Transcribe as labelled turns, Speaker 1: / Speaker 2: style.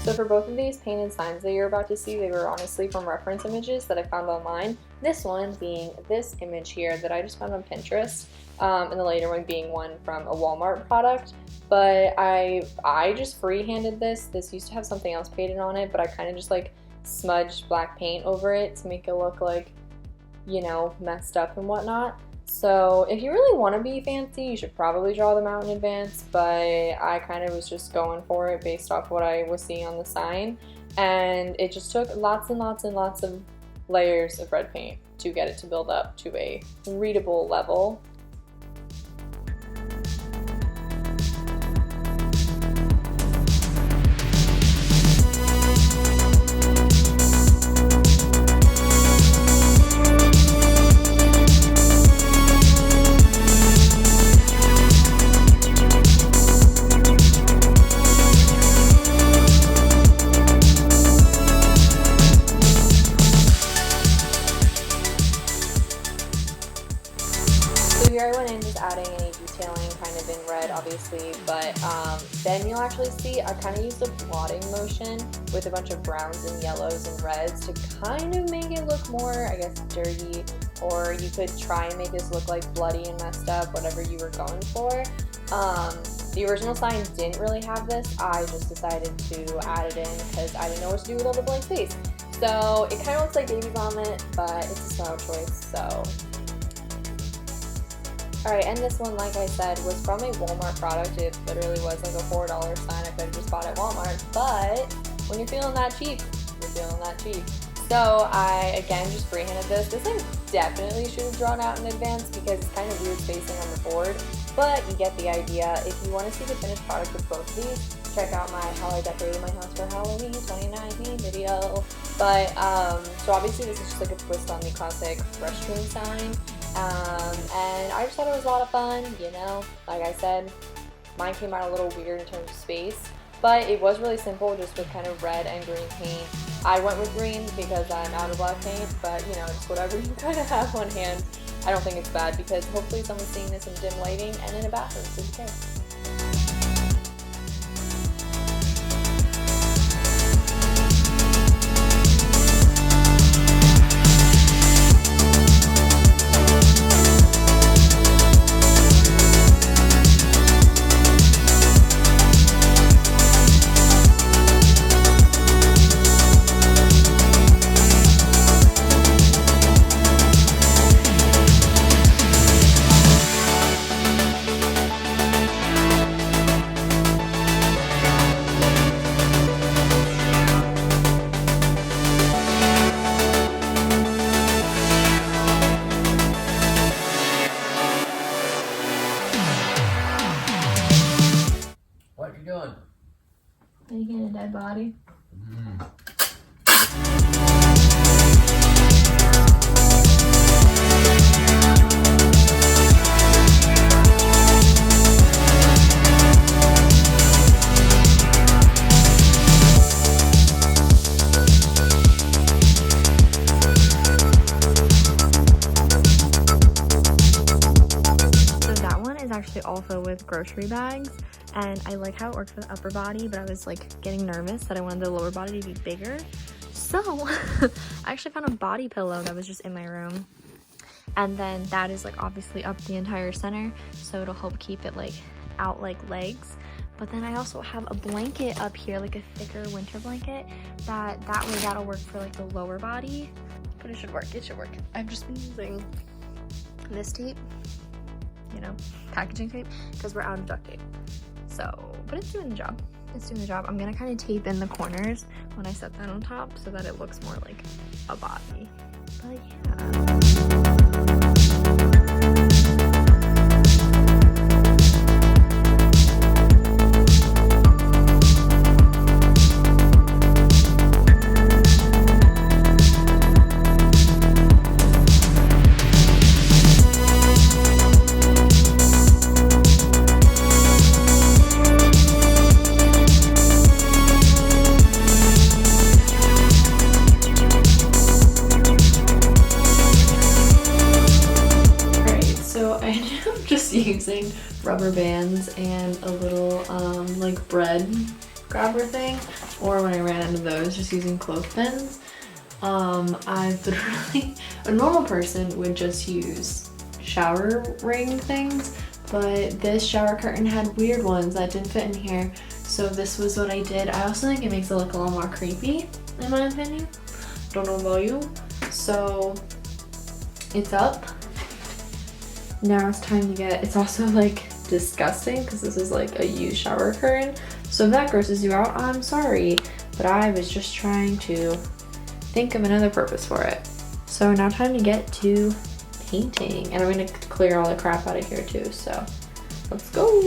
Speaker 1: So for both of these painted signs that you're about to see, they were honestly from reference images that I found online. This one being this image here that I just found on Pinterest, and the later one being one from a Walmart product. But I just freehanded this. This used to have something else painted on it, but I kind of just like smudged black paint over it to make it look like, you know, messed up and whatnot. So if you really want to be fancy, you should probably draw them out in advance, but I kind of was just going for it based off what I was seeing on the sign, and it just took lots and lots and lots of layers of red paint to get it to build up to a readable level. So here I went in just adding any detailing kind of in red obviously, but then you'll actually see I kind of used a blotting motion with a bunch of browns and yellows and reds to kind of make it look more, I guess, dirty, or you could try and make this look like bloody and messed up, whatever you were going for. The original sign didn't really have this. I just decided to add it in because I didn't know what to do with all the blank space. So it kind of looks like baby vomit, but it's a style choice, so. Alright, and this one, like I said, was from a Walmart product. It literally was like a $4 sign I could have just bought at Walmart, but when you're feeling that cheap, you're feeling that cheap. So I, again, just freehanded this. This I definitely should have drawn out in advance because it's kind of weird spacing on the board, but you get the idea. If you want to see the finished product with both of these, check out my How I Decorated My House for Halloween 2019 video. But, so obviously this is just like a twist on the classic restroom sign. And I just thought it was a lot of fun, you know, like I said, mine came out a little weird in terms of space, but it was really simple, just with kind of red and green paint. I went with green because I'm out of black paint, but you know, just whatever you kind of have on hand. I don't think it's bad because hopefully someone's seeing this in dim lighting and in a bathroom, so who cares?
Speaker 2: What you doing?
Speaker 1: Making a dead body. Actually also with grocery bags, and I like how it works with upper body, but I was like getting nervous that I wanted the lower body to be bigger, so I actually found a body pillow that was just in my room, and then that is like obviously up the entire center, so it'll help keep it like out like legs. But then I also have a blanket up here, like a thicker winter blanket, that way that'll work for like the lower body, but it should work. I've just been using this tape, you know, packaging tape, because we're out of duct tape. So, but it's doing the job. I'm gonna kind of tape in the corners when I set that on top so that it looks more like a body. But yeah. Using rubber bands and a little like bread
Speaker 2: grabber thing, or when I ran out of those, just using clothespins. I literally, a normal person would just use shower ring things, but this shower curtain had weird ones that didn't fit in here, so this was what I did. I also think it makes it look a little more creepy, in my opinion. Don't know about you. So it's up. Now it's time to get, it's also like disgusting because this is like a used shower curtain. So if that grosses you out, I'm sorry, but I was just trying to think of another purpose for it. So now time to get to painting, and I'm gonna clear all the crap out of here too, so let's go.